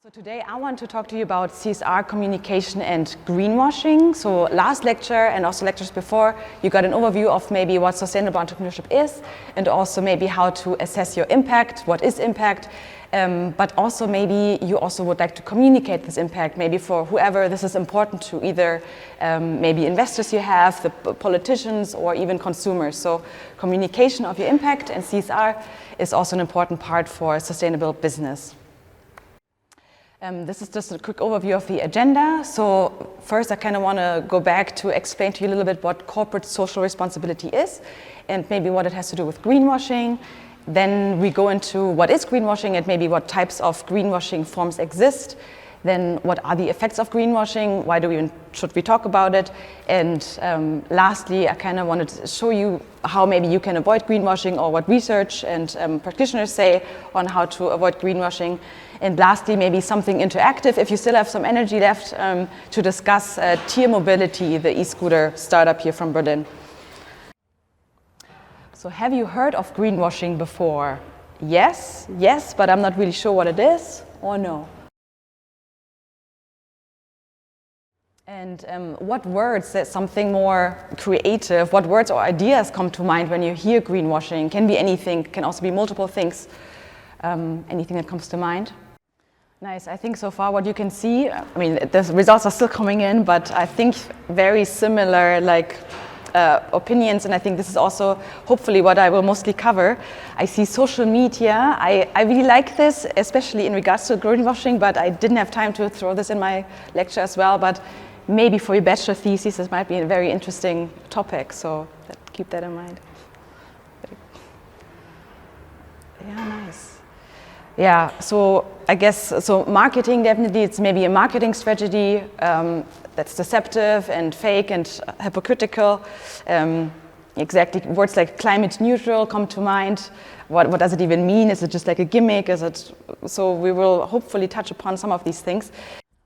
So today I want to talk to you about CSR communication and greenwashing. So last lecture and also lectures before, you got an overview of maybe what sustainable entrepreneurship is and also maybe how to assess your impact, what is impact, but also maybe you also would like to communicate this impact maybe for whoever this is important to, either maybe investors you have, the politicians, or even consumers. So communication of your impact and CSR is also an important part for sustainable business. This is just a quick overview of the agenda. So first I kind of want to go back to explain to you a little bit what corporate social responsibility is and maybe what it has to do with greenwashing. Then we go into what is greenwashing and maybe what types of greenwashing forms exist. Then what are the effects of greenwashing? Why should we talk about it? And lastly, I kind of wanted to show you how maybe you can avoid greenwashing, or what research and practitioners say on how to avoid greenwashing. And lastly, maybe something interactive, if you still have some energy left, to discuss Tier Mobility, the e-scooter startup here from Berlin. So have you heard of greenwashing before? Yes, but I'm not really sure what it is, or no. And what words, there's something more creative, what words or ideas come to mind when you hear greenwashing? Can be anything, can also be multiple things. Anything that comes to mind? Nice. I think so far what you can see, I mean, the results are still coming in, but I think very similar opinions, and I think this is also hopefully what I will mostly cover. I see social media. I really like this, especially in regards to greenwashing, but I didn't have time to throw this in my lecture as well. But maybe for your bachelor thesis, this might be a very interesting topic, so keep that in mind. Yeah, nice. Yeah, so I guess, so marketing, definitely, it's maybe a marketing strategy that's deceptive and fake and hypocritical. Exactly, words like climate neutral come to mind. What does it even mean? Is it just like a gimmick? So we will hopefully touch upon some of these things.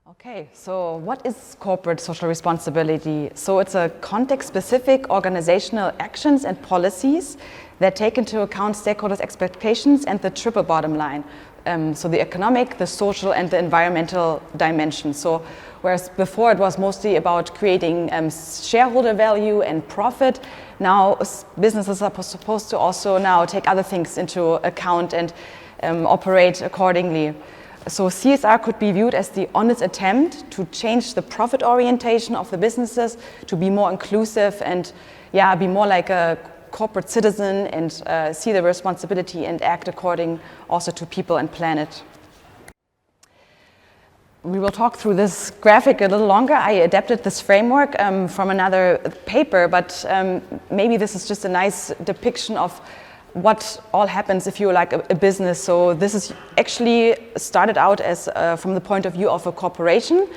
Okay, so what is corporate social responsibility? So it's a context-specific organizational actions and policies that take into account stakeholders' expectations and the triple bottom line. So the economic, the social, and the environmental dimension. So whereas before it was mostly about creating shareholder value and profit, now businesses are supposed to also now take other things into account and operate accordingly. So CSR could be viewed as the honest attempt to change the profit orientation of the businesses to be more inclusive and be more like a corporate citizen and see the responsibility and act according also to people and planet. We will talk through this graphic a little longer. I adapted this framework from another paper, but maybe this is just a nice depiction of what all happens if you're like a business. So this is actually started out as from the point of view of a corporation,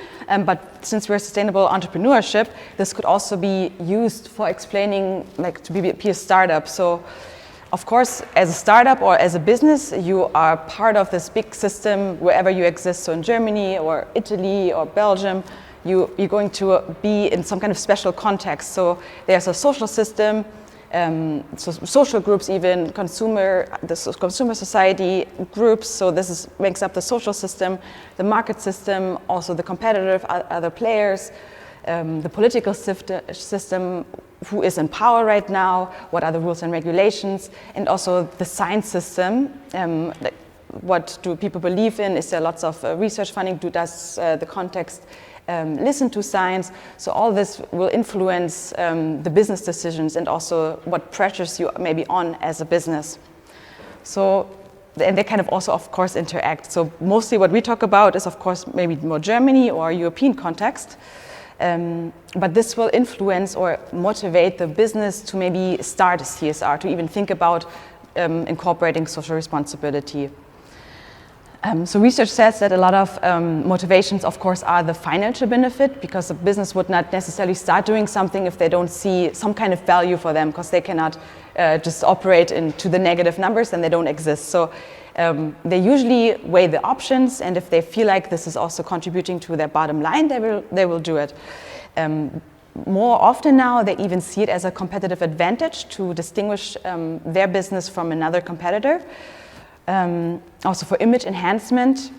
but since we're sustainable entrepreneurship, this could also be used for explaining like to be a startup. So of course, as a startup or as a business, you are part of this big system wherever you exist. So in Germany or Italy or Belgium, you're going to be in some kind of special context. So there's a social system, so social groups, even consumer society groups. So this makes up the social system, the market system, also the competitive other players, the political system, who is in power right now, what are the rules and regulations, and also the science system. What do people believe in? Is there lots of research funding? Does the context listen to science? So all this will influence the business decisions and also what pressures you may be on as a business. So, and they kind of also, of course, interact. So mostly what we talk about is, of course, maybe more Germany or European context. But this will influence or motivate the business to maybe start a CSR, to even think about incorporating social responsibility. So research says that a lot of motivations, of course, are the financial benefit, because a business would not necessarily start doing something if they don't see some kind of value for them, because they cannot just operate into the negative numbers and they don't exist. So they usually weigh the options, and if they feel like this is also contributing to their bottom line, they will do it. More often now, they even see it as a competitive advantage to distinguish their business from another competitor. Also for image enhancement,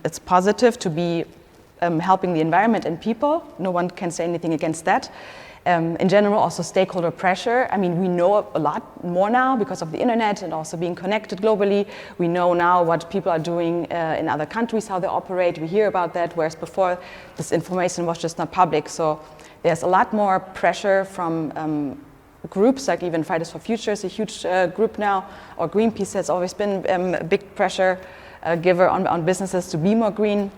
it's positive to be helping the environment and people. No one can say anything against that. In general, also stakeholder pressure. I mean, we know a lot more now because of the internet and also being connected globally. We know now what people are doing in other countries, how they operate. We hear about that, whereas before this information was just not public. So there's a lot more pressure from groups, like even Fridays for Future is a huge group now, or Greenpeace has always been a big pressure giver on businesses to be more green.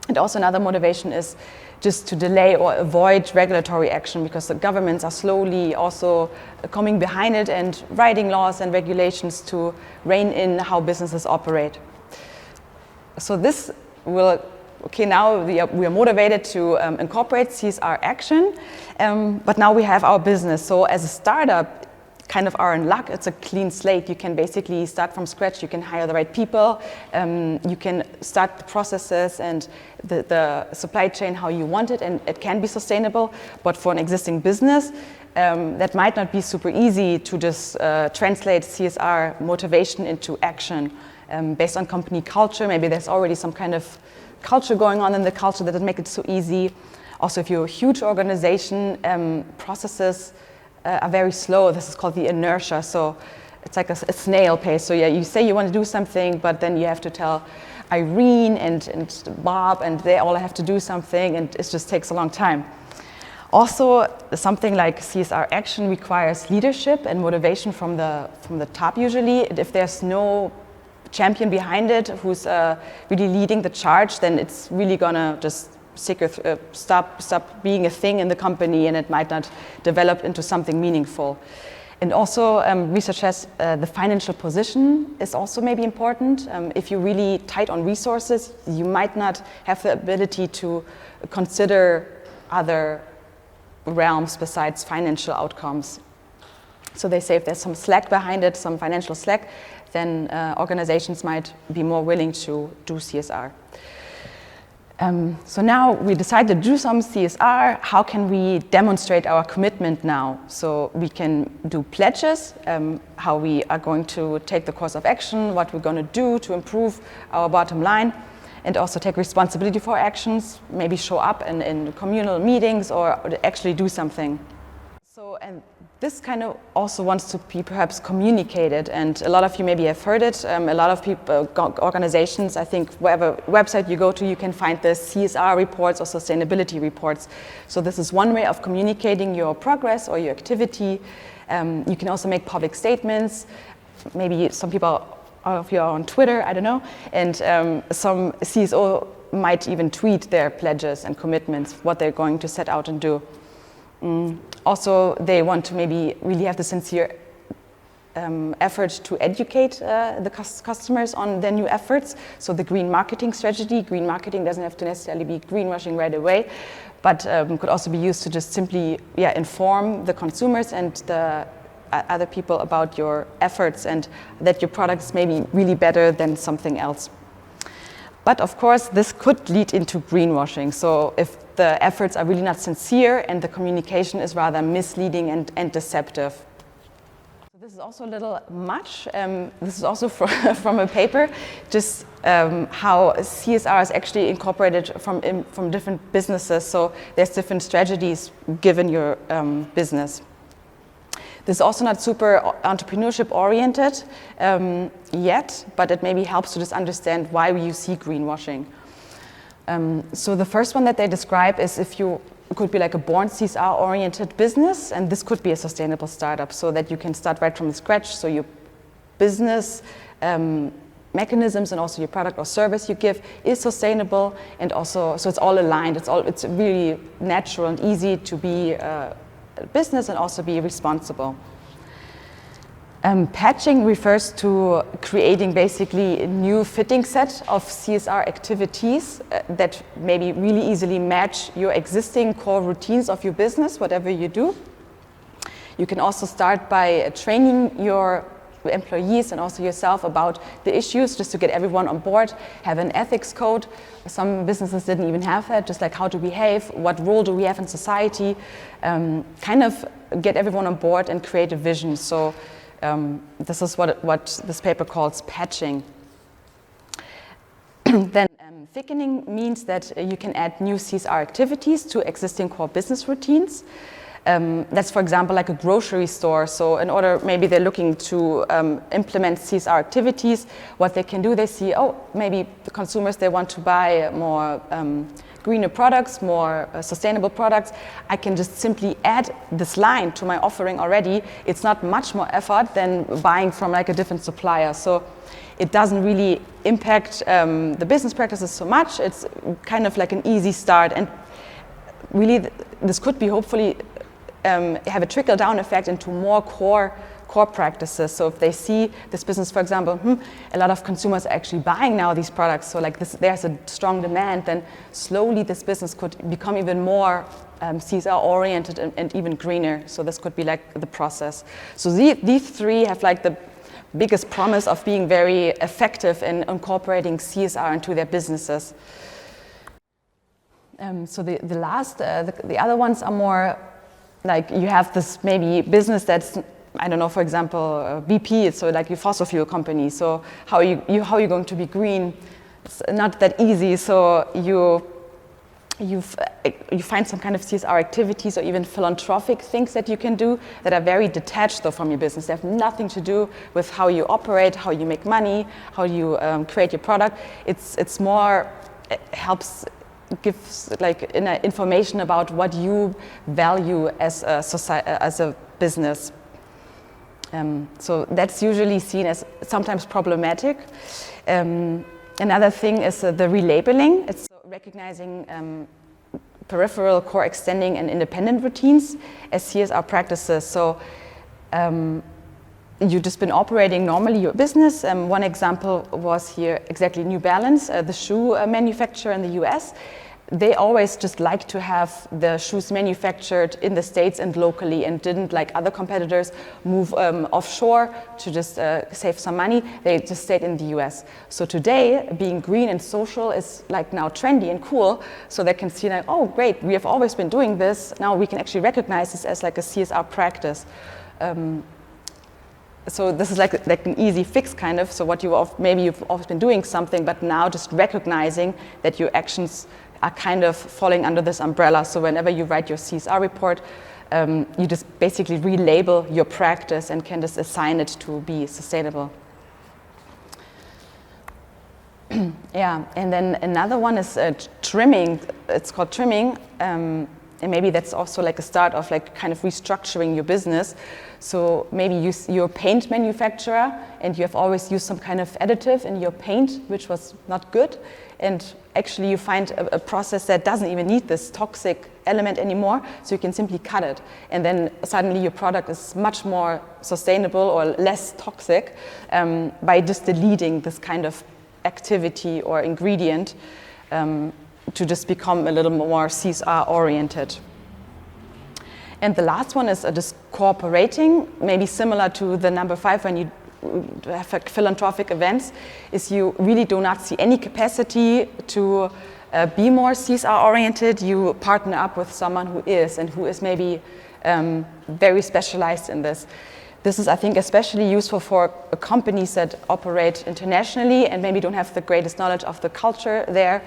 And also another motivation is just to delay or avoid regulatory action, because the governments are slowly also coming behind it and writing laws and regulations to rein in how businesses operate. So this will, now we are motivated to incorporate CSR action, but now we have our business. So as a startup, kind of are in luck. It's a clean slate. You can basically start from scratch. You can hire the right people. You can start the processes and the supply chain how you want it, and it can be sustainable. But for an existing business, that might not be super easy to just translate CSR motivation into action based on company culture. Maybe there's already some kind of culture going on in the culture that doesn't make it so easy. Also, if you're a huge organization, processes are very slow. This is called the inertia. So it's like a snail pace. So yeah, you say you want to do something, but then you have to tell Irene and Bob, and they all have to do something, and it just takes a long time. Also, something like CSR action requires leadership and motivation from the top usually. If there's no champion behind it who's really leading the charge, then it's really gonna just stop being a thing in the company, and it might not develop into something meaningful. And also research says the financial position is also maybe important. If you're really tight on resources, you might not have the ability to consider other realms besides financial outcomes. So they say if there's some slack behind it, some financial slack, then organizations might be more willing to do CSR. So now we decided to do some CSR. How can we demonstrate our commitment now? So we can do pledges, how we are going to take the course of action, what we're going to do to improve our bottom line, and also take responsibility for actions, maybe show up in communal meetings or actually do something. So, and this kind of also wants to be perhaps communicated, and a lot of you maybe have heard it. A lot of people, organizations, I think whatever website you go to, you can find the CSR reports or sustainability reports. So this is one way of communicating your progress or your activity. You can also make public statements. Maybe some people of you are on Twitter, I don't know, and some CSO might even tweet their pledges and commitments, what they're going to set out and do. Also, they want to maybe really have the sincere effort to educate the customers on their new efforts. So the green marketing strategy, green marketing doesn't have to necessarily be greenwashing right away, but could also be used to just simply inform the consumers and the other people about your efforts and that your product is maybe really better than something else. But of course, this could lead into greenwashing. So if the efforts are really not sincere and the communication is rather misleading and deceptive. So this is also a little much. This is also from a paper, just how CSR is actually incorporated from different businesses. So there's different strategies given your business. This is also not super entrepreneurship oriented yet, but it maybe helps to just understand why you see greenwashing. So the first one that they describe is if you could be like a born CSR oriented business, and this could be a sustainable startup, so that you can start right from scratch. So your business mechanisms and also your product or service you give is sustainable, and also so it's all aligned. It's really natural and easy to be business and also be responsible. Patching refers to creating basically a new fitting set of CSR activities that maybe really easily match your existing core routines of your business, whatever you do. You can also start by training your employees and also yourself about the issues, just to get everyone on board, have an ethics code. Some businesses didn't even have that, just like how to behave, what role do we have in society, kind of get everyone on board and create a vision. So this is what this paper calls patching. Then thickening means that you can add new CSR activities to existing core business routines. That's, for example, like a grocery store. So in order, maybe they're looking to implement CSR activities, what they can do, they see, oh, maybe the consumers, they want to buy more greener products, more sustainable products. I can just simply add this line to my offering already. It's not much more effort than buying from like a different supplier. So it doesn't really impact the business practices so much. It's kind of like an easy start. And really, this could be hopefully have a trickle-down effect into more core practices. So if they see this business, for example, a lot of consumers are actually buying now these products, so like this, there's a strong demand, then slowly this business could become even more CSR-oriented and even greener. So this could be like the process. So these three have like the biggest promise of being very effective in incorporating CSR into their businesses. So the other ones are more like you have this maybe business that's, I don't know, for example, BP, so like your fossil fuel company. So how are you going to be green? It's not that easy. So you find some kind of CSR activities or even philanthropic things that you can do that are very detached though from your business. They have nothing to do with how you operate, how you make money, how you create your product. It's more, it helps, gives like information about what you value as a society, as a business. So that's usually seen as sometimes problematic. Another thing is the relabeling. It's recognizing peripheral, core, extending, and independent routines as CSR practices. So you've just been operating normally your business. One example was here exactly New Balance, the shoe manufacturer in the US. They always just like to have the shoes manufactured in the States and locally, and didn't, like other competitors, move offshore to just save some money. They just stayed in the US. So today, being green and social is like now trendy and cool. So they can see like, oh great, we have always been doing this. Now we can actually recognize this as like a CSR practice. So this is like an easy fix kind of. So what maybe you've always been doing something, but now just recognizing that your actions are kind of falling under this umbrella. So whenever you write your CSR report, you just basically relabel your practice and can just assign it to be sustainable. Yeah, and then another one is trimming. It's called trimming. And maybe that's also like a start of like kind of restructuring your business. So maybe you're a paint manufacturer and you have always used some kind of additive in your paint, which was not good. And actually you find a process that doesn't even need this toxic element anymore, so you can simply cut it. And then suddenly your product is much more sustainable or less toxic by just deleting this kind of activity or ingredient to just become a little more CSR oriented. And the last one is just cooperating, maybe similar to the number 5 when you have philanthropic events, is you really do not see any capacity to be more CSR oriented. You partner up with someone who is, and who is maybe very specialized in this. This is, I think, especially useful for companies that operate internationally and maybe don't have the greatest knowledge of the culture there,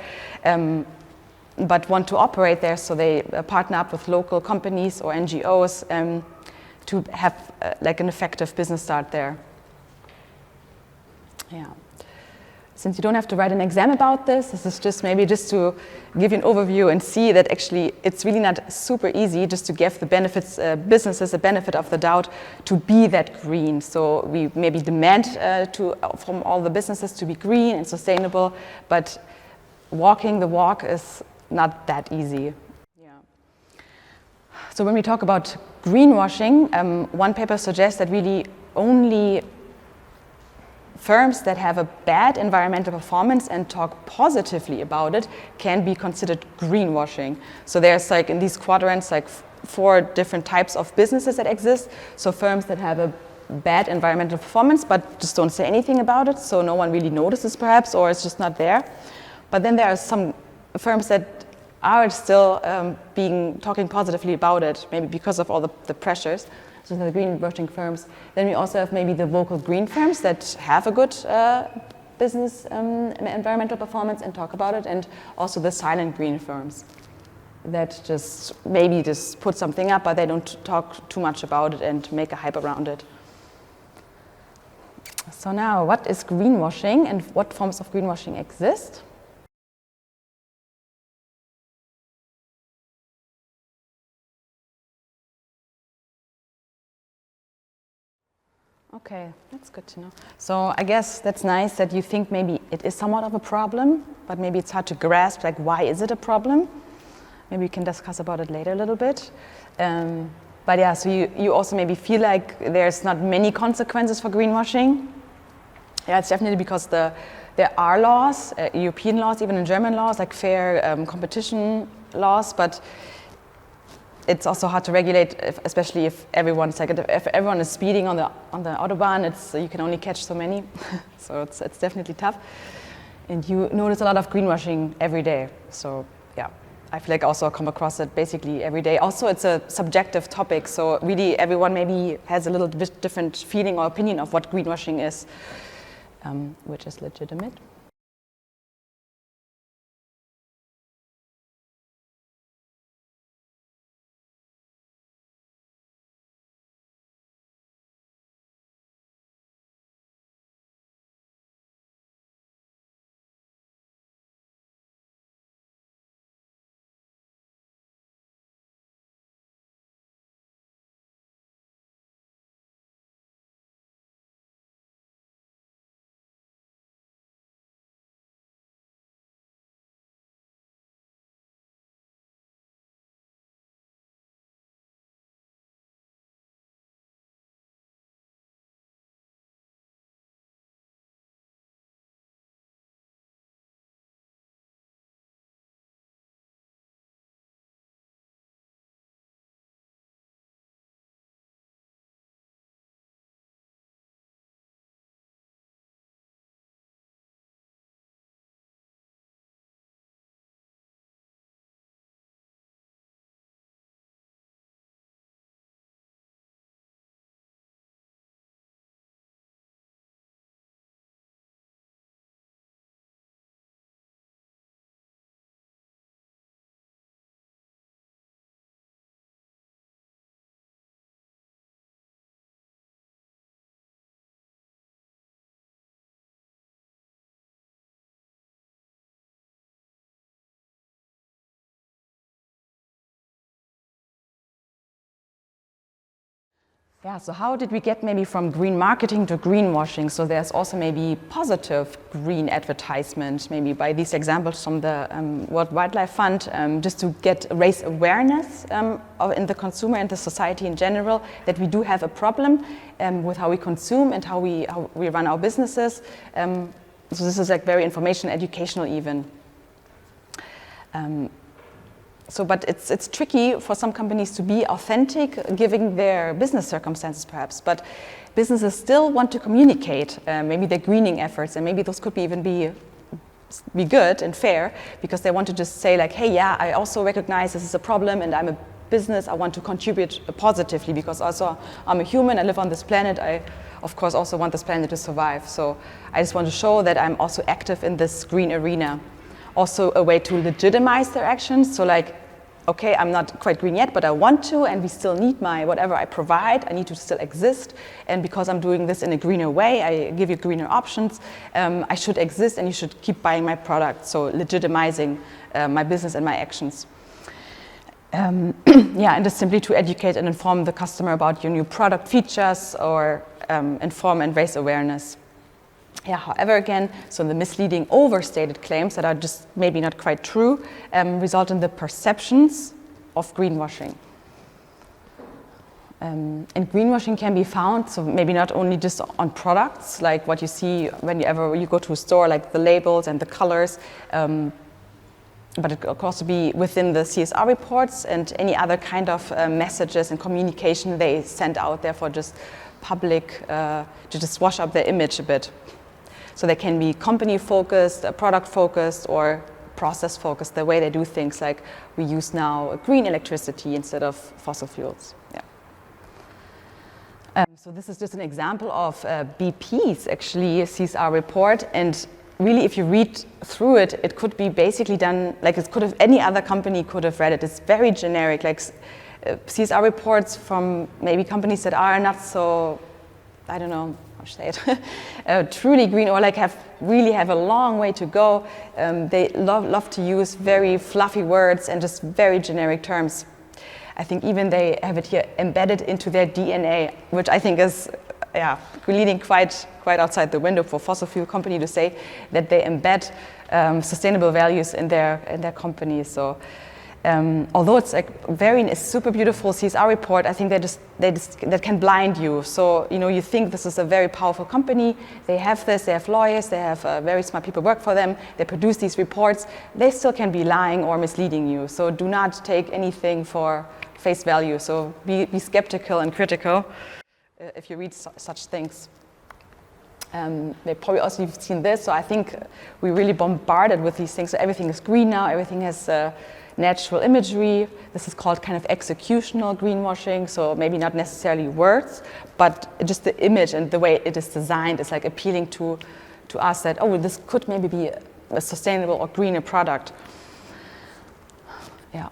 but want to operate there, so they partner up with local companies or NGOs to have like an effective business start there. Yeah. Since you don't have to write an exam about this is just maybe just to give you an overview and see that actually it's really not super easy just to give the benefits, businesses the benefit of the doubt to be that green. So we maybe demand from all the businesses to be green and sustainable, but walking the walk is not that easy. Yeah. So when we talk about greenwashing, one paper suggests that really only firms that have a bad environmental performance and talk positively about it can be considered greenwashing. So there's like in these quadrants like 4 different types of businesses that exist. So firms that have a bad environmental performance but just don't say anything about it, so no one really notices perhaps, or it's just not there. But then there are some firms that are still talking positively about it, maybe because of all the pressures. So the greenwashing firms. Then we also have maybe the vocal green firms that have a good business environmental performance and talk about it, and also the silent green firms that just maybe just put something up, but they don't talk too much about it and make a hype around it. So now, what is greenwashing and what forms of greenwashing exist? Okay, that's good to know. So I guess that's nice that you think maybe it is somewhat of a problem, but maybe it's hard to grasp, like, why is it a problem? Maybe we can discuss about it later a little bit. But yeah, so you also maybe feel like there's not many consequences for greenwashing. Yeah, it's definitely because there are laws, European laws, even in German laws, like fair competition laws, but it's also hard to regulate, especially if everyone's like, if everyone is speeding on the autobahn, you can only catch so many, so it's definitely tough. And you notice a lot of greenwashing every day, so yeah. I feel like also I come across it basically every day. Also, it's a subjective topic, so really everyone maybe has a little bit different feeling or opinion of what greenwashing is, which is legitimate. Yeah, so how did we get maybe from green marketing to greenwashing? So there's also maybe positive green advertisement, maybe by these examples from the World Wildlife Fund, just to raise awareness in the consumer and the society in general that we do have a problem with how we consume and how we run our businesses. So this is like very informational, educational even. But it's tricky for some companies to be authentic, given their business circumstances, perhaps. But businesses still want to communicate, maybe their greening efforts, and maybe those could even be good and fair, because they want to just say like, hey, yeah, I also recognize this is a problem, and I'm a business. I want to contribute positively because also I'm a human. I live on this planet. I, of course, also want this planet to survive. So I just want to show that I'm also active in this green arena. Also a way to legitimize their actions. So like, okay, I'm not quite green yet, but I want to, and we still need whatever I provide, I need to still exist. And because I'm doing this in a greener way, I give you greener options, I should exist and you should keep buying my product. So legitimizing my business and my actions. Yeah, and just simply to educate and inform the customer about your new product features or inform and raise awareness. Yeah, however, again, so the misleading, overstated claims that are just maybe not quite true result in the perceptions of greenwashing. And greenwashing can be found, so maybe not only just on products, like what you see whenever you go to a store, like the labels and the colors, but it could also be within the CSR reports and any other kind of messages and communication they send out there for just public, to just wash up their image a bit. So they can be company-focused, product-focused, or process-focused, the way they do things, like we use now green electricity instead of fossil fuels. Yeah. So this is just an example of BP's actually CSR report, and really if you read through it, it could be basically done like it could have any other company could have read it. It's very generic, like CSR reports from maybe companies that are not so, I don't know how to say it, truly green, or like really have a long way to go. They love to use very fluffy words and just very generic terms. I think even they have it here embedded into their DNA, which I think is leading quite outside the window for fossil fuel company to say that they embed sustainable values in their company. So although it's like a super beautiful CSR report, I think that can blind you. So you think this is a very powerful company. They have lawyers, they have very smart people work for them. They produce these reports. They still can be lying or misleading you. So do not take anything for face value. So be skeptical and critical if you read such things. They probably also have seen this. So I think we're really bombarded with these things. So everything is green now. Everything has natural imagery. This is called kind of executional greenwashing. So maybe not necessarily words, but just the image and the way it is designed is like appealing to us that, oh, this could maybe be a sustainable or greener product. Yeah.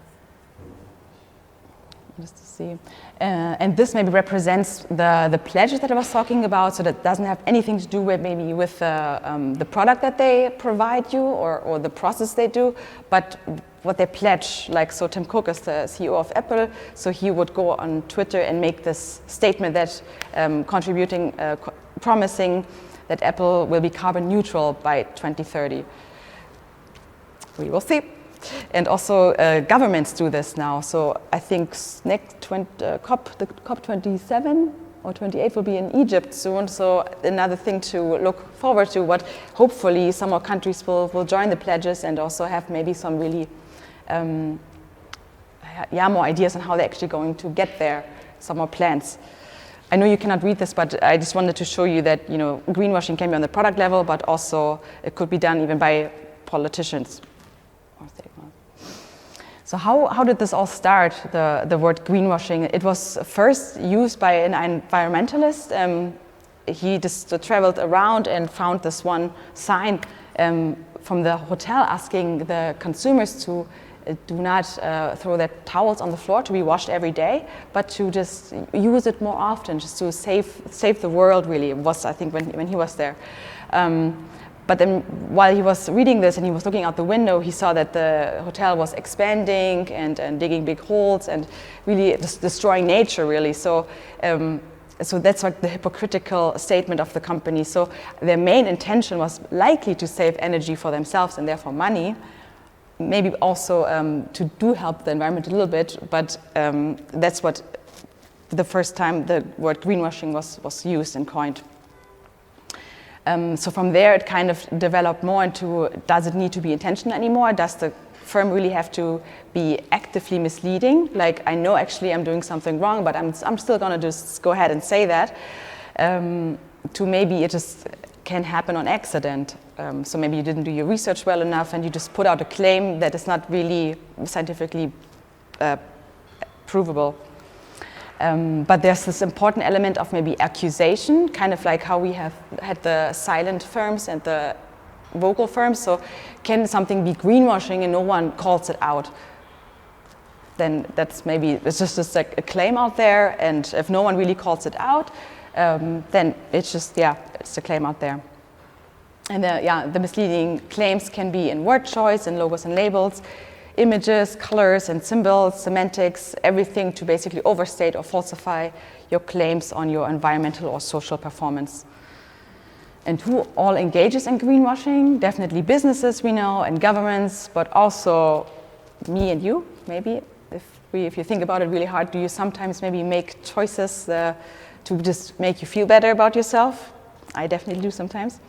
Just to see. And this maybe represents the pledges that I was talking about. So that doesn't have anything to do with maybe with the product that they provide you or the process they do, but what they pledge. Like, so Tim Cook is the CEO of Apple. So he would go on Twitter and make this statement that promising that Apple will be carbon neutral by 2030. We will see. And also governments do this now. So I think next COP27 or 28 will be in Egypt soon. So another thing to look forward to. What hopefully some more countries will join the pledges and also have maybe some really more ideas on how they're actually going to get there. Some more plans. I know you cannot read this, but I just wanted to show you that greenwashing can be on the product level, but also it could be done even by politicians. So how did this all start, the word greenwashing? It was first used by an environmentalist. He just traveled around and found this one sign from the hotel asking the consumers to do not throw their towels on the floor to be washed every day, but to just use it more often, just to save the world, really, was, I think, when he was there. But then while he was reading this and he was looking out the window, he saw that the hotel was expanding and digging big holes and really just destroying nature, really. So that's like the hypocritical statement of the company. So their main intention was likely to save energy for themselves and therefore money, maybe also to do help the environment a little bit, but that's what the first time the word greenwashing was used and coined. So from there, it kind of developed more into, does it need to be intentional anymore? Does the firm really have to be actively misleading? Like, I know actually I'm doing something wrong, but I'm still going to just go ahead and say that. To maybe it just can happen on accident. So maybe you didn't do your research well enough and you just put out a claim that is not really scientifically provable. But there's this important element of maybe accusation, kind of like how we have had the silent firms and the vocal firms. So can something be greenwashing and no one calls it out? Then that's maybe, it's just like a claim out there, and if no one really calls it out, then it's just, it's a claim out there. And the misleading claims can be in word choice, in logos and labels, images, colors and symbols, semantics, everything to basically overstate or falsify your claims on your environmental or social performance. And who all engages in greenwashing? Definitely businesses, we know, and governments, but also me and you, maybe. If you think about it really hard, do you sometimes maybe make choices to just make you feel better about yourself? I definitely do sometimes.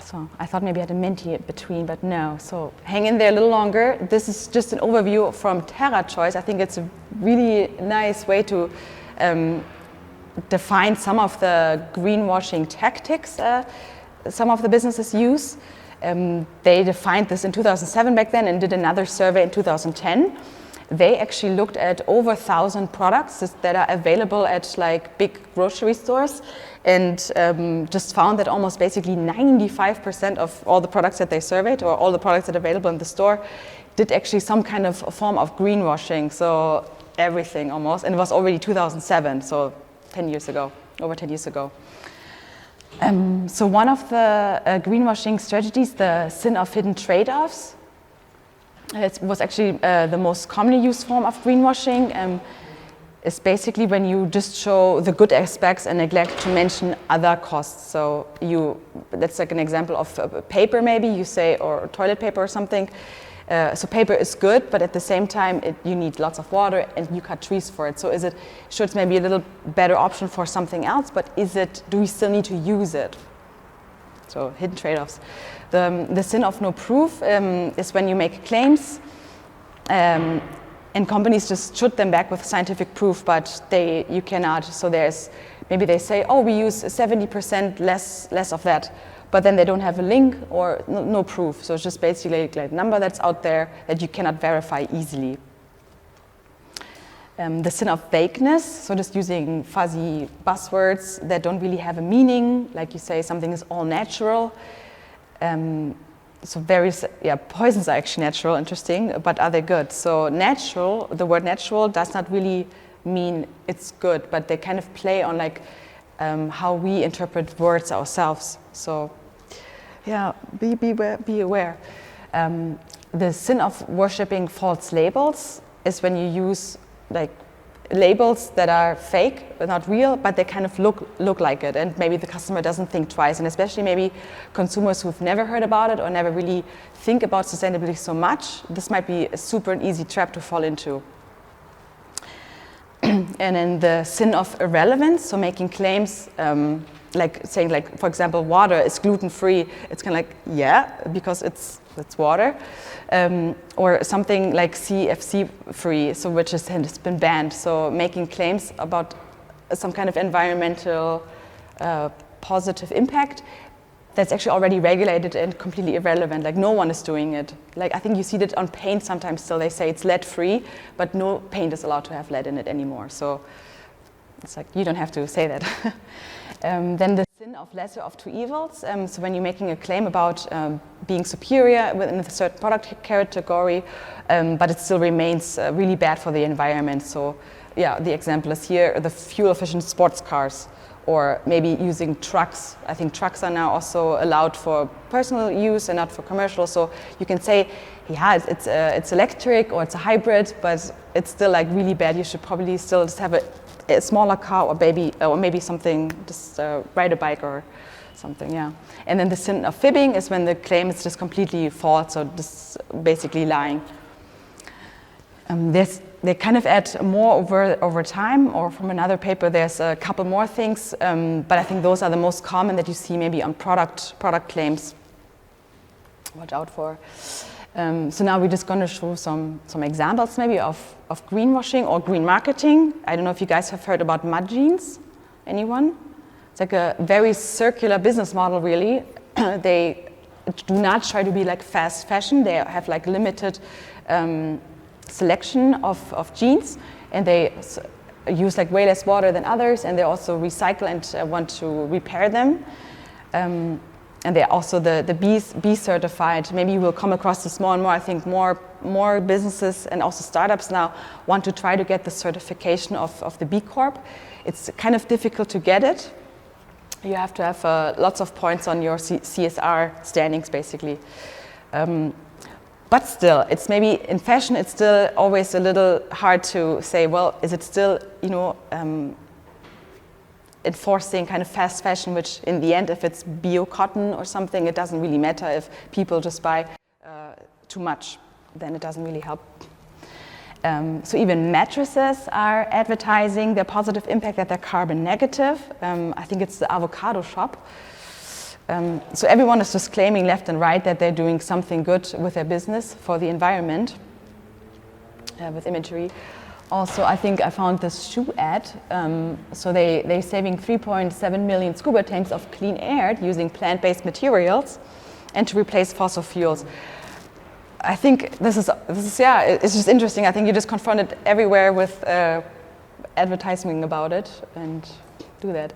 So I thought maybe I had a minty between, but no. So hang in there a little longer. This is just an overview from TerraChoice. I think it's a really nice way to define some of the greenwashing tactics some of the businesses use. They defined this in 2007 back then and did another survey in 2010. they actually looked at over 1,000 products that are available at like big grocery stores, and just found that almost basically 95% of all the products that they surveyed, or all the products that are available in the store, did actually some kind of form of greenwashing. So everything almost, and it was already 2007, so 10 years ago, over 10 years ago. So one of the greenwashing strategies, the sin of hidden trade-offs, it was actually the most commonly used form of greenwashing. Is basically when you just show the good aspects and neglect to mention other costs. So that's like an example of paper maybe, you say, or toilet paper or something. So paper is good, but at the same time you need lots of water and you cut trees for it. So sure, it's maybe a little better option for something else, but do we still need to use it? So hidden trade-offs. The sin of no proof is when you make claims and companies just shoot them back with scientific proof, but you cannot. So maybe they say, oh, we use 70% less of that, but then they don't have a link or no proof. So it's just basically like a number that's out there that you cannot verify easily. The sin of vagueness, so just using fuzzy buzzwords that don't really have a meaning, like you say something is all natural. So poisons are actually natural, interesting, but are they good? So natural, the word natural does not really mean it's good, but they kind of play on like how we interpret words ourselves. So yeah, be aware. The sin of worshipping false labels is when you use like labels that are fake, but not real, but they kind of look like it, and maybe the customer doesn't think twice, and especially maybe consumers who've never heard about it or never really think about sustainability so much, this might be a super and easy trap to fall into. And then the sin of irrelevance, so making claims like saying, like, for example, water is gluten-free. It's kind of like, yeah, because it's water. Or something like CFC-free, so which has been banned. So making claims about some kind of environmental positive impact that's actually already regulated and completely irrelevant. Like no one is doing it. Like I think you see that on paint sometimes still. They say it's lead-free, but no paint is allowed to have lead in it anymore. So it's like you don't have to say that. Then the sin of lesser of two evils. So when you're making a claim about being superior within a certain product category, but it still remains really bad for the environment. So yeah, the example is here, the fuel-efficient sports cars, or maybe using trucks. I think trucks are now also allowed for personal use and not for commercial. So you can say, yeah, it's electric or it's a hybrid, but it's still like really bad. You should probably still just have a smaller car, or maybe something, just ride a bike or something, yeah. And then the sin of fibbing is when the claim is just completely false, so just basically lying. They kind of add more over time, or from another paper there's a couple more things, but I think those are the most common that you see maybe on product claims. Watch out for. So now we're just going to show some examples maybe of greenwashing or green marketing. I don't know if you guys have heard about mud jeans. Anyone? It's like a very circular business model, really. They do not try to be like fast fashion. They have like limited selection of jeans, and they use like way less water than others, and they also recycle and want to repair them. And they're also the B certified. Maybe you will come across this more and more. I think more businesses and also startups now want to try to get the certification of the B Corp. It's kind of difficult to get it. You have to have lots of points on your CSR standings, basically. But still, it's maybe in fashion, it's still always a little hard to say, well, is it still, enforcing kind of fast fashion, which in the end, if it's bio cotton or something, it doesn't really matter. If people just buy too much, then it doesn't really help. So even mattresses are advertising their positive impact, that they're carbon negative. I think it's the avocado shop. So everyone is just claiming left and right that they're doing something good with their business for the environment, with imagery. Also, I think I found this shoe ad. So they're saving 3.7 million scuba tanks of clean air using plant-based materials and to replace fossil fuels. I think this is yeah, it's just interesting. I think you just confront it everywhere with advertising about it and do that.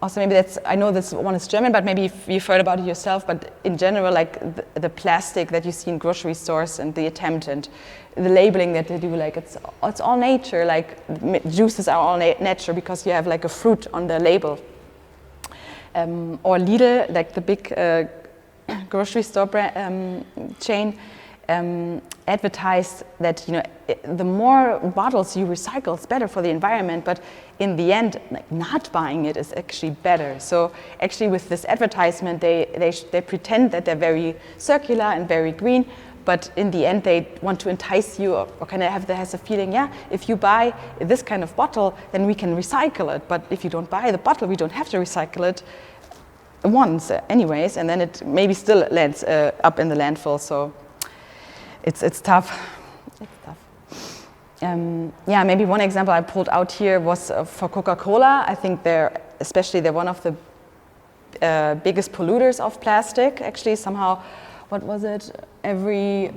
Also, maybe I know this one is German, but maybe you've heard about it yourself. But in general, like the plastic that you see in grocery stores and the attempt and the labeling that they do, like it's all nature. Like juices are all nature because you have like a fruit on the label. Or Lidl, like the big grocery store chain, advertised that the more bottles you recycle, it's better for the environment. But in the end, like not buying it is actually better. So actually, with this advertisement, they pretend that they're very circular and very green. But in the end, they want to entice you, or kind of has a feeling, yeah, if you buy this kind of bottle, then we can recycle it. But if you don't buy the bottle, we don't have to recycle it once, anyways, and then it maybe still lands up in the landfill. So it's tough. It's tough. Yeah, maybe one example I pulled out here was for Coca-Cola. I think they're one of the biggest polluters of plastic. Actually, somehow, what was it? Every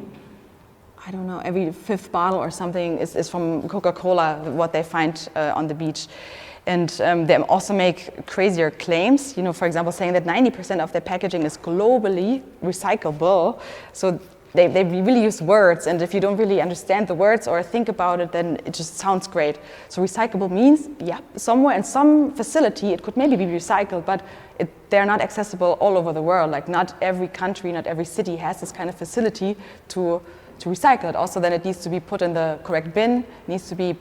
fifth bottle or something is from Coca-Cola, what they find on the beach. And they also make crazier claims, for example, saying that 90% of their packaging is globally recyclable. So they really use words, and if you don't really understand the words or think about it, then it just sounds great. So recyclable means, yeah, somewhere in some facility it could maybe be recycled, but they're not accessible all over the world. Like not every country, not every city has this kind of facility to recycle it. Also, then it needs to be put in the correct bin, needs to be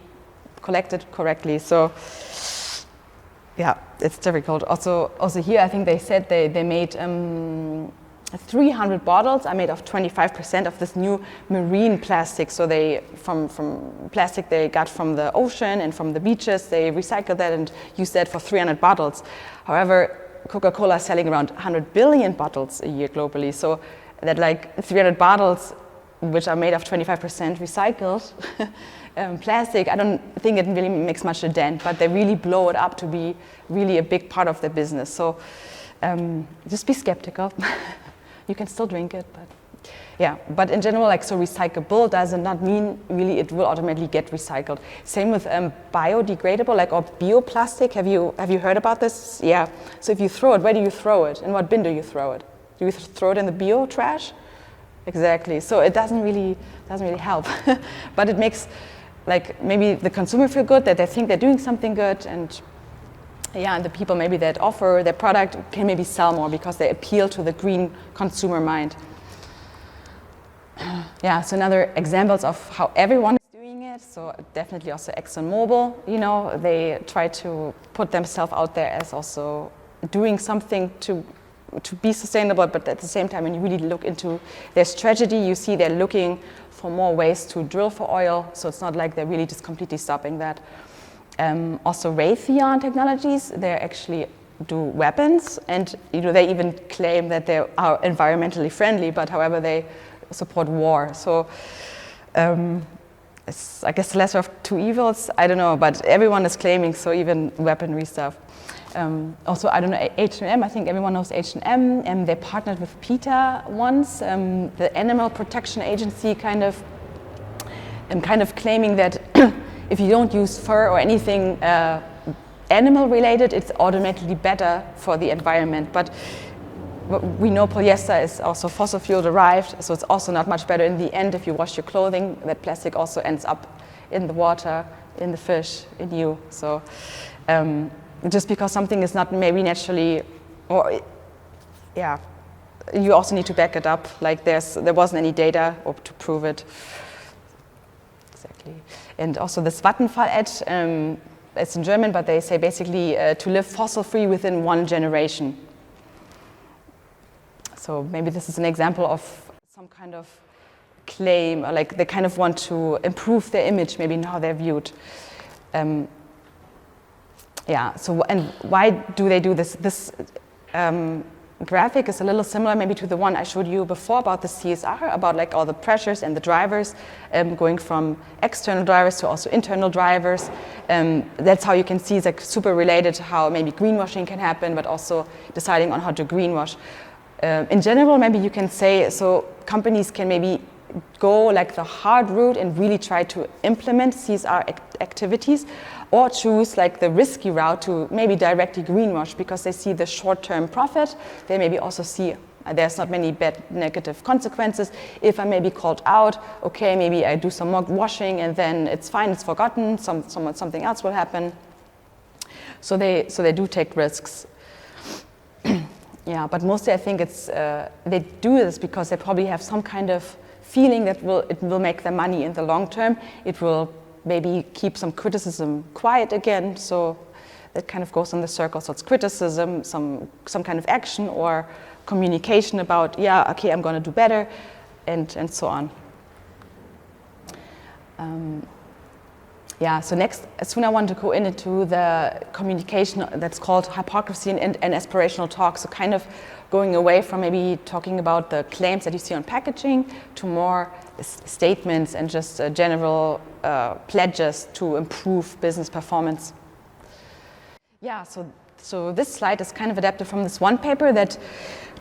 collected correctly. So yeah, it's difficult. Also here, I think they said they made 300 bottles are made of 25% of this new marine plastic. So they from plastic they got from the ocean and from the beaches, they recycled that and used that for 300 bottles. However, Coca-Cola is selling around 100 billion bottles a year globally. So that like 300 bottles, which are made of 25% recycled plastic, I don't think it really makes much a dent, but they really blow it up to be really a big part of their business. So just be skeptical. You can still drink it, but yeah. But in general, like so recyclable does not mean really it will automatically get recycled. Same with biodegradable, like or bioplastic. Have you heard about this? Yeah. So if you throw it, where do you throw it? In what bin do you throw it? Do you throw it in the bio trash? Exactly. So it doesn't really help, but it makes like maybe the consumer feel good that they think they're doing something good, and yeah, and the people maybe that offer their product can maybe sell more because they appeal to the green consumer mind. Yeah. So another examples of how everyone is doing it. So definitely also ExxonMobil. They try to put themselves out there as also doing something to be sustainable, but at the same time, when you really look into their strategy, you see they're looking for more ways to drill for oil. So it's not like they're really just completely stopping that. Also, Raytheon Technologies, they actually do weapons, and they even claim that they are environmentally friendly, but however they support war. So it's, I guess, the lesser of two evils. I don't know, but everyone is claiming. So even weaponry stuff. Also, I don't know, H&M, I think everyone knows H&M, and they partnered with PETA once, the Animal Protection Agency, kind of claiming that if you don't use fur or anything animal related, it's automatically better for the environment. But we know polyester is also fossil fuel derived, so it's also not much better in the end. If you wash your clothing, that plastic also ends up in the water, in the fish, in you. So just because something is not maybe naturally, or yeah, you also need to back it up. Like there wasn't any data to prove it. Exactly. And also this Vattenfall ad, it's in German, but they say basically to live fossil-free within 1 generation. So maybe this is an example of some kind of claim, or like they kind of want to improve their image, maybe in how they're viewed. Yeah, so and why do they do this? This graphic is a little similar maybe to the one I showed you before about the CSR, about like all the pressures and the drivers, going from external drivers to also internal drivers. That's how you can see it's like super related to how maybe greenwashing can happen, but also deciding on how to greenwash. In general, maybe you can say, so companies can maybe go like the hard route and really try to implement CSR activities, or choose like the risky route to maybe directly greenwash because they see the short-term profit. They maybe also see there's not many bad negative consequences. If I may be called out, okay, maybe I do some more washing and then it's fine, it's forgotten, something else will happen. So they do take risks. Yeah, but mostly I think it's they do this because they probably have some kind of feeling that it will make them money in the long term. It will maybe keep some criticism quiet again. So that kind of goes in the circle. So it's criticism, some kind of action or communication about, yeah, okay, I'm going to do better, and so on. Yeah, so next, soon I want to go into the communication that's called hypocrisy and aspirational talk. So kind of going away from maybe talking about the claims that you see on packaging to more statements and just general pledges to improve business performance. Yeah, so this slide is kind of adapted from this one paper that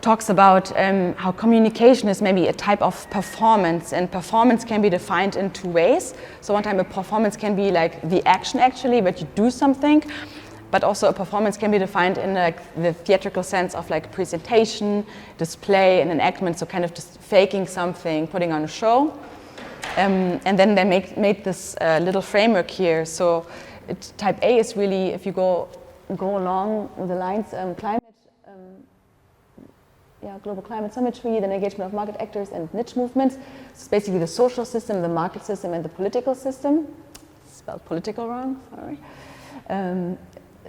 talks about how communication is maybe a type of performance, and performance can be defined in two ways. So one time a performance can be like the action actually, but you do something, but also a performance can be defined in like the theatrical sense of like presentation, display, and enactment, so kind of just faking something, putting on a show. And then they made this little framework here. So type A is really, if you go along with the lines, climate, global climate symmetry, then engagement of market actors and niche movements. So it's basically the social system, the market system, and the political system. Spelled political wrong, sorry.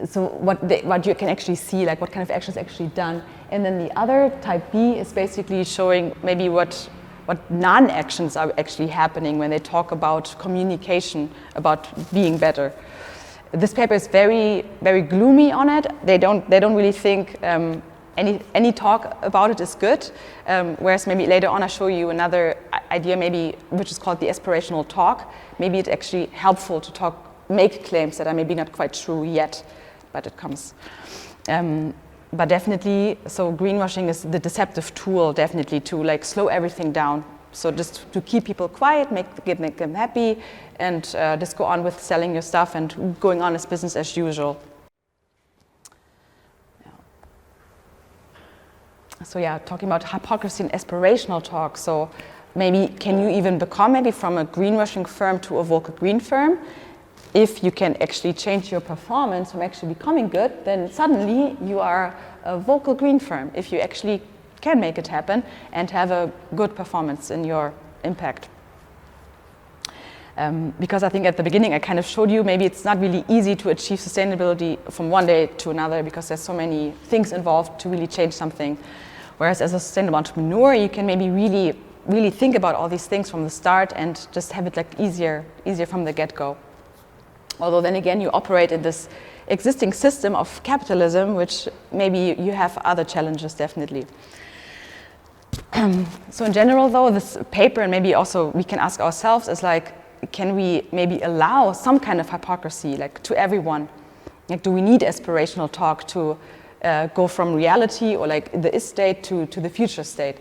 So what you can actually see, like what kind of action is actually done. And then the other, type B, is basically showing maybe what non-actions are actually happening when they talk about communication, about being better. This paper is very, very gloomy on it. They don't really think any talk about it is good, whereas maybe later on I show you another idea maybe which is called the aspirational talk. Maybe it's actually helpful to make claims that are maybe not quite true yet, but it comes. But definitely, so greenwashing is the deceptive tool definitely to like slow everything down. So just to keep people quiet, make them happy, and just go on with selling your stuff and going on as business as usual. So yeah, talking about hypocrisy and aspirational talk. So maybe can you even become maybe from a greenwashing firm to a vocal green firm? If you can actually change your performance from actually becoming good, then suddenly you are a vocal green firm. If you actually can make it happen and have a good performance in your impact. Because I think at the beginning I kind of showed you maybe it's not really easy to achieve sustainability from one day to another because there's so many things involved to really change something. Whereas as a sustainable entrepreneur, you can maybe really think about all these things from the start and just have it like easier from the get-go. Although then again, you operate in this existing system of capitalism, which maybe you have other challenges definitely. So in general though, this paper, and maybe also we can ask ourselves, is like, can we maybe allow some kind of hypocrisy like to everyone? Like, do we need aspirational talk to go from reality or like the is state to the future state?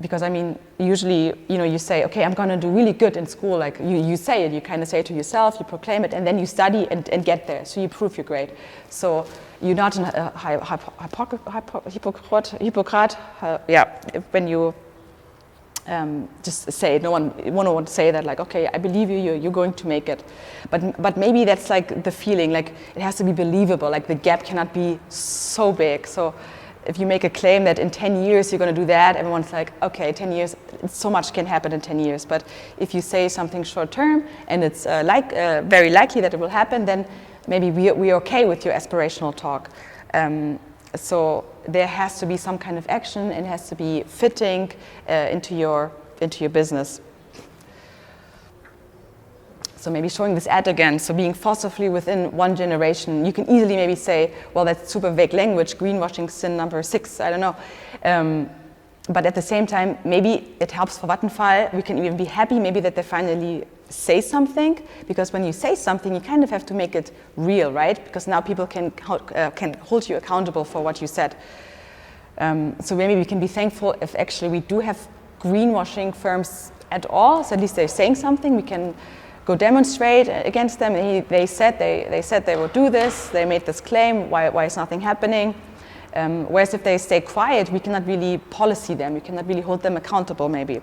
Because I mean, usually, you say, okay, I'm going to do really good in school. Like you say it, you kind of say it to yourself, you proclaim it, and then you study and get there. So you prove you're great. So you're not a hypocrite, when you just say it. No one wants to say that, like, okay, I believe you're going to make it. But maybe that's like the feeling, like it has to be believable, like the gap cannot be so big. So if you make a claim that in 10 years you're going to do that, everyone's like, okay, 10 years, so much can happen in 10 years. But if you say something short term and it's very likely that it will happen, then maybe we're okay with your aspirational talk. So there has to be some kind of action, and it has to be fitting into your business. So maybe showing this ad again, so being forcibly within one generation, you can easily maybe say, well, that's super vague language, greenwashing sin number 6, I don't know. But at the same time, maybe it helps for Vattenfall. We can even be happy maybe that they finally say something, because when you say something, you kind of have to make it real, right? Because now people can hold you accountable for what you said. So maybe we can be thankful if actually we do have greenwashing firms at all. So at least they're saying something. We can go demonstrate against them. They said they would do this. They made this claim. Why is nothing happening? Whereas if they stay quiet, we cannot really policy them. We cannot really hold them accountable, maybe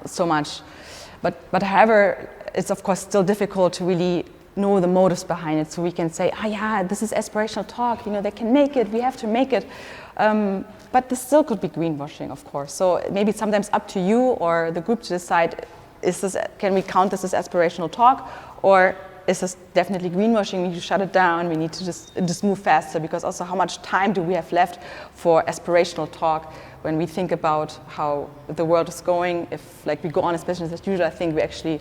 so much. But however, it's of course still difficult to really know the motives behind it. So we can say, yeah, this is aspirational talk. They can make it. We have to make it. But this still could be greenwashing, of course. So maybe it's sometimes up to you or the group to decide: can we count this as aspirational talk, or is this definitely greenwashing? We need to shut it down. We need to just move faster, because also how much time do we have left for aspirational talk when we think about how the world is going? If we go on as business as usual, I think we actually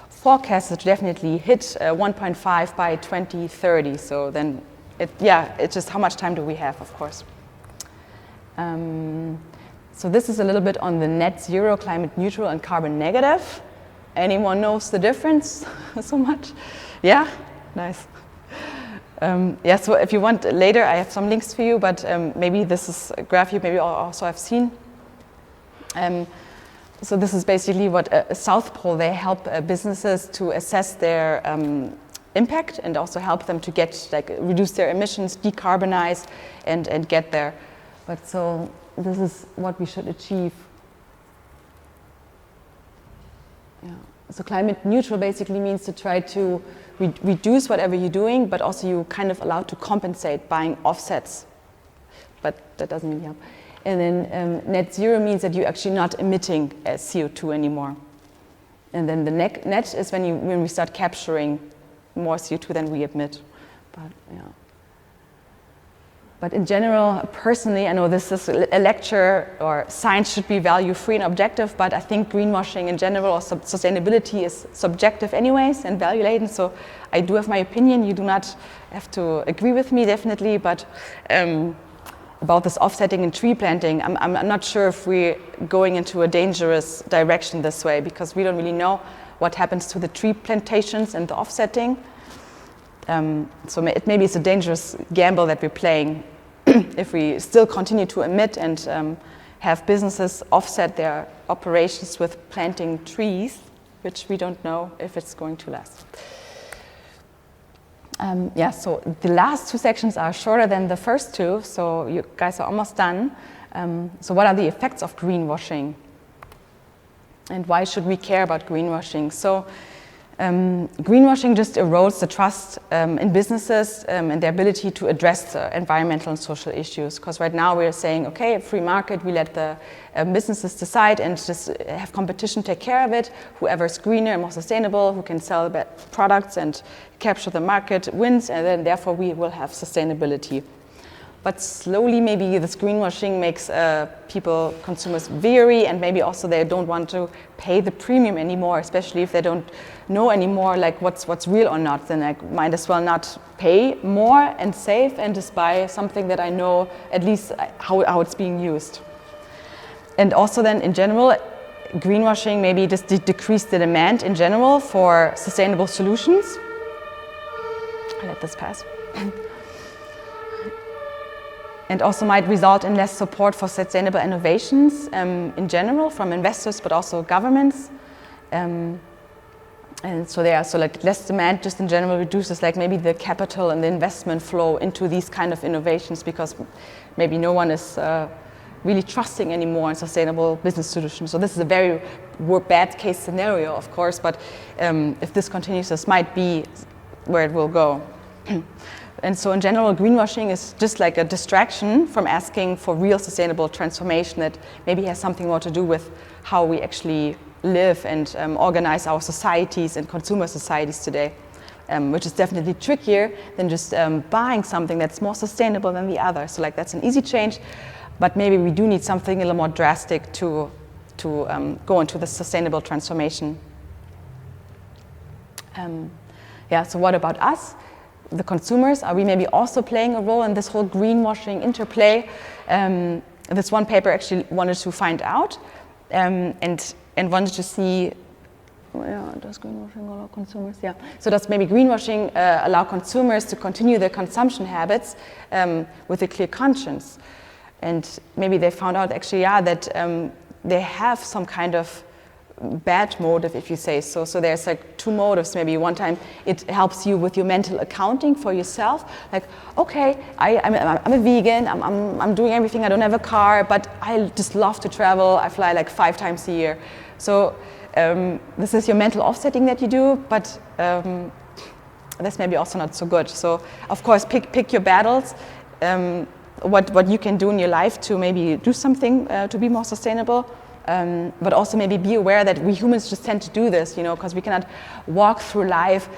forecast to definitely hit 1.5 by 2030. So then, it's just how much time do we have, of course. So this is a little bit on the net zero, climate neutral, and carbon negative. Anyone knows the difference so much? Yeah? Nice. So if you want later, I have some links for you, but maybe this is a graph you maybe also have seen. So this is basically what South Pole, they help businesses to assess their impact and also help them to reduce their emissions, decarbonize, and get there. But so this is what we should achieve. Yeah. So climate neutral basically means to try to reduce whatever you're doing, but also you kind of allowed to compensate buying offsets. But that doesn't really help. And then net zero means that you're actually not emitting CO2 anymore. And then the net is when we start capturing more CO2 than we emit. But in general, personally, I know this is a lecture, or science should be value-free and objective, but I think greenwashing in general or sustainability is subjective anyways and value-laden. So I do have my opinion. You do not have to agree with me, definitely. But about this offsetting and tree planting, I'm not sure if we're going into a dangerous direction this way, because we don't really know what happens to the tree plantations and the offsetting. So maybe it's a dangerous gamble that we're playing if we still continue to emit and have businesses offset their operations with planting trees, which we don't know if it's going to last. So the last two sections are shorter than the first two, so you guys are almost done. So what are the effects of greenwashing? And why should we care about greenwashing? So greenwashing just erodes the trust in businesses and their ability to address the environmental and social issues. Because right now we're saying, okay, free market, we let the businesses decide and just have competition take care of it. Whoever's greener and more sustainable, who can sell better products and capture the market wins, and then therefore we will have sustainability. But slowly maybe this greenwashing makes consumers weary, and maybe also they don't want to pay the premium anymore, especially if they don't know anymore what's real or not. Then I might as well not pay more and save and just buy something that I know at least how it's being used. And also then in general, greenwashing maybe just decrease the demand in general for sustainable solutions. I'll let this pass. And also might result in less support for sustainable innovations in general from investors, but also governments. And so less demand just in general reduces maybe the capital and the investment flow into these kind of innovations, because maybe no one is really trusting anymore in sustainable business solutions. So this is a very bad case scenario, of course, but if this continues, this might be where it will go. And so in general, greenwashing is just like a distraction from asking for real sustainable transformation that maybe has something more to do with how we actually live and organize our societies and consumer societies today, which is definitely trickier than just buying something that's more sustainable than the other. So that's an easy change, but maybe we do need something a little more drastic to go into the sustainable transformation. So what about us? The consumers, are we maybe also playing a role in this whole greenwashing interplay? This one paper actually wanted to find out and wanted to see does greenwashing allow consumers? Yeah. So does maybe greenwashing allow consumers to continue their consumption habits with a clear conscience? And maybe they found out actually, that they have some kind of bad motive, if you say so. So there's like two motives. Maybe one time it helps you with your mental accounting for yourself. Like, okay, I'm a vegan. I'm doing everything. I don't have a car, but I just love to travel. I fly like 5 times a year. So this is your mental offsetting that you do, but that's maybe also not so good. So of course, pick your battles. What you can do in your life to maybe do something to be more sustainable. But also maybe be aware that we humans just tend to do this, because we cannot walk through life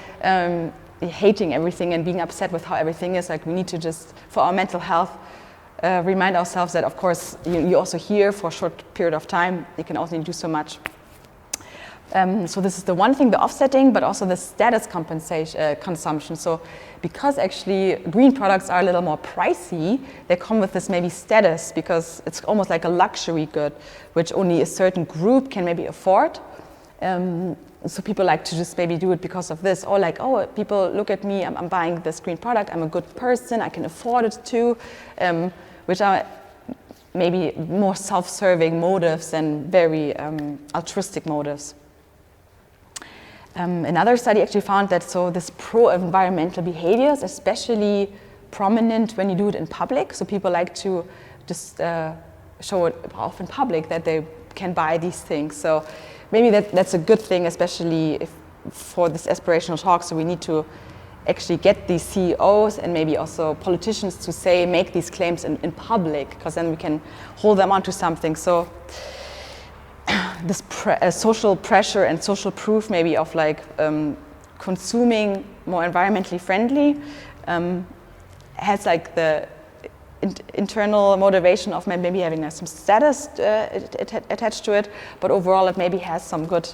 hating everything and being upset with how everything is. Like, we need to just, for our mental health, remind ourselves that, of course, you're also here for a short period of time. You can only do so much. So this is the one thing, the offsetting, but also the status consumption. So because actually green products are a little more pricey, they come with this maybe status, because it's almost like a luxury good, which only a certain group can maybe afford. So people like to just maybe do it because of this, or like, oh, people look at me, I'm buying this green product, I'm a good person, I can afford it too, which are maybe more self-serving motives than very altruistic motives. Another study actually found that this pro-environmental behavior is especially prominent when you do it in public. So people like to just show it off in public that they can buy these things. So maybe that's a good thing, especially for this aspirational talk. So we need to actually get these CEOs and maybe also politicians to make these claims in public, because then we can hold them onto something. So this social pressure and social proof maybe of like consuming more environmentally friendly has like the internal motivation of maybe having some status attached to it, but overall it maybe has some good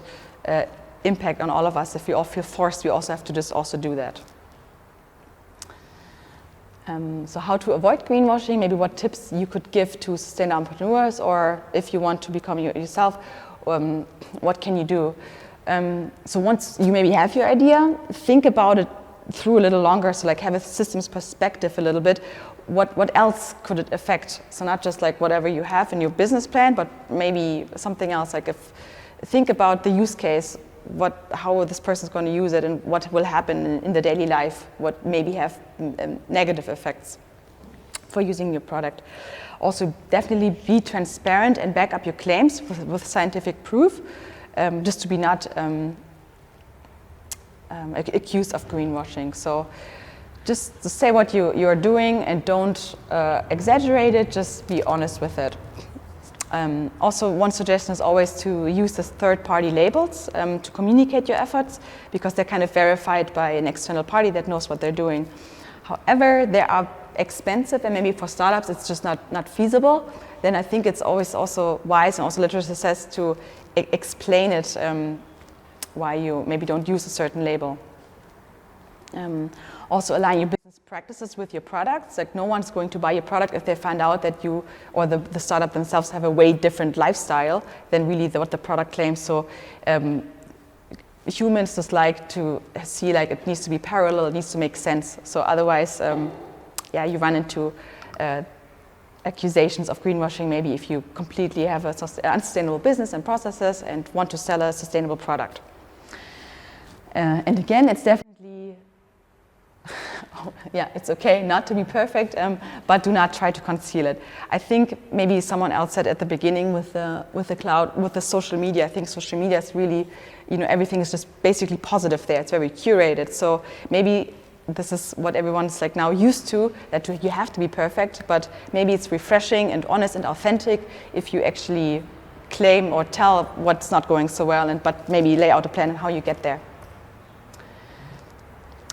impact on all of us. If we all feel forced, we also have to just also do that. So how to avoid greenwashing, maybe what tips you could give to sustainable entrepreneurs, or if you want to become yourself, what can you do? So once you maybe have your idea, think about it through a little longer, so like have a systems perspective a little bit. What else could it affect? So not just like whatever you have in your business plan, but maybe something else. Like think about the use case, how this person is going to use it, and what will happen in the daily life, what maybe have negative effects for using your product. Also, definitely be transparent and back up your claims with scientific proof, just to be not accused of greenwashing. So just say what you're doing and don't exaggerate it, just be honest with it. Also, one suggestion is always to use the third-party labels to communicate your efforts, because they're kind of verified by an external party that knows what they're doing. However, they are expensive, and maybe for startups it's just not feasible. Then I think it's always also wise, and also literature says, to explain it, why you maybe don't use a certain label. Also align your business practices with your products. Like, no one's going to buy your product if they find out that you or the startup themselves have a way different lifestyle than really what the product claims. So humans just like to see like it needs to be parallel, it needs to make sense. So otherwise, you run into accusations of greenwashing, maybe if you completely have an unsustainable business and processes and want to sell a sustainable product. And again, it's definitely, it's okay not to be perfect, but do not try to conceal it. I think maybe someone else said at the beginning with the cloud, with the social media, I think social media is really, everything is just basically positive there. It's very curated. So maybe this is what everyone's like now used to, that you have to be perfect, but maybe it's refreshing and honest and authentic if you actually claim or tell what's not going so well, but maybe lay out a plan on how you get there.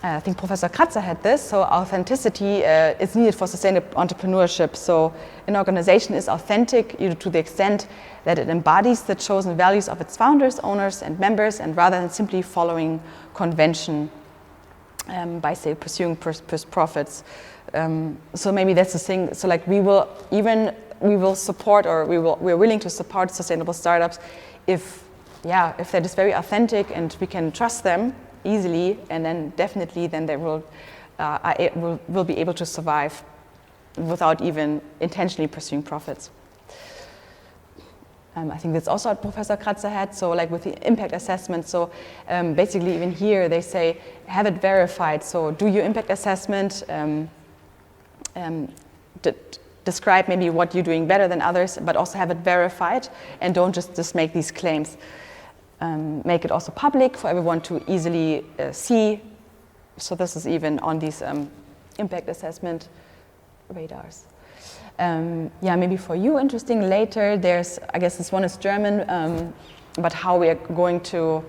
I think Professor Kratzer had this, so authenticity is needed for sustainable entrepreneurship. So an organization is authentic to the extent that it embodies the chosen values of its founders, owners, and members, and rather than simply following convention by, say, pursuing profits. So maybe that's the thing. So like we will support, or we're willing to support sustainable startups if yeah, if they're just very authentic and we can trust them easily, and then definitely then they will be able to survive without even intentionally pursuing profits. I think that's also what Professor Kratzer had, so like with the impact assessment, so basically even here they say have it verified, so do your impact assessment, describe maybe what you're doing better than others, but also have it verified, and don't just make these claims. Make it also public for everyone to easily see, so this is even on these impact assessment radars. Yeah, maybe for you interesting later, there's, I guess this one is German, but how we are going to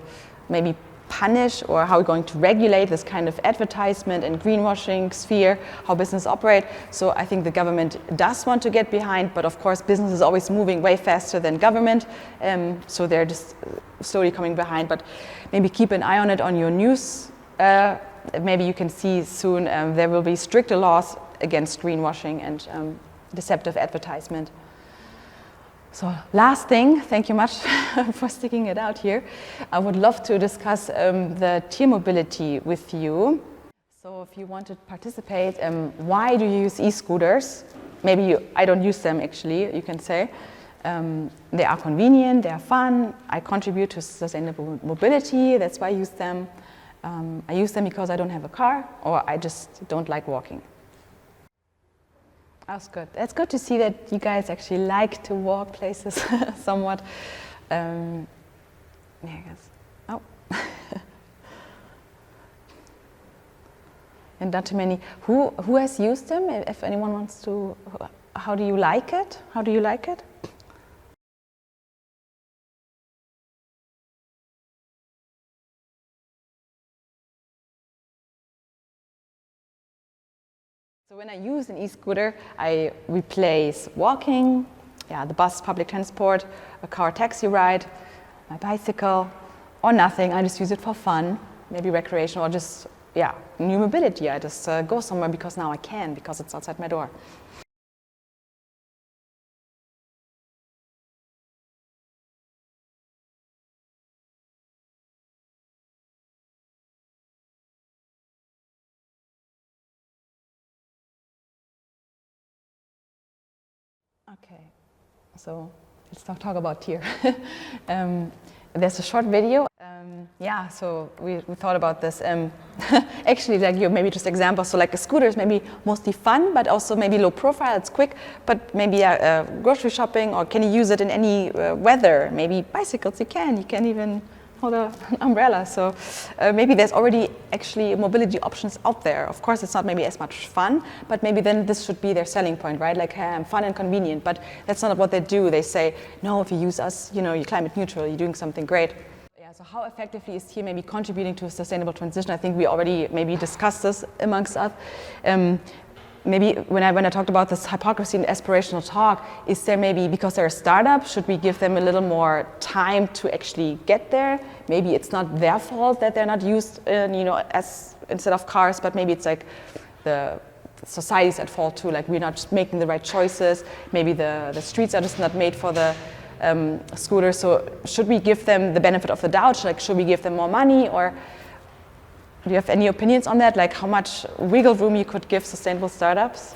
maybe punish or how we're going to regulate this kind of advertisement and greenwashing sphere, how business operate. So I think the government does want to get behind, but of course business is always moving way faster than government, so they're just slowly coming behind, but maybe keep an eye on it on your news. Maybe you can see soon there will be stricter laws against greenwashing and deceptive advertisement. So last thing, thank you much for sticking it out here. I would love to discuss the tier mobility with you. So if you want to participate, why do you use e-scooters? Maybe I don't use them actually, you can say. They are convenient, they are fun, I contribute to sustainable mobility, that's why I use them. I use them because I don't have a car or I just don't like walking. That's good. That's good to see that you guys actually like to walk places somewhat. Yeah, I guess. Oh. And not too many. Who has used them? If anyone wants to, how do you like it? How do you like it? So when I use an e-scooter, I replace walking, the bus, public transport, a car, taxi ride, my bicycle, or nothing. I just use it for fun, maybe recreational, or just, new mobility. I just go somewhere because now I can, because it's outside my door. Okay, so let's talk about tier. There's a short video. So we thought about this. Actually, like maybe just examples. So like a scooter is maybe mostly fun, but also maybe low profile. It's quick, but maybe grocery shopping, or can you use it in any weather? Maybe bicycles you can even hold an umbrella. So maybe there's already actually mobility options out there. Of course, it's not maybe as much fun, but maybe then this should be their selling point, right? Like, hey, I'm fun and convenient, but that's not what they do. They say, no, if you use us, you're climate neutral, you're doing something great. Yeah, so how effectively is here maybe contributing to a sustainable transition? I think we already maybe discussed this amongst us. Maybe when I talked about this hypocrisy and aspirational talk, is there maybe, because they're a startup, should we give them a little more time to actually get there? Maybe it's not their fault that they're not used, as instead of cars, but maybe it's like the society's at fault too. Like we're not just making the right choices. Maybe the streets are just not made for the scooters. So should we give them the benefit of the doubt? Should we give them more money, or do you have any opinions on that? Like how much wiggle room you could give sustainable startups?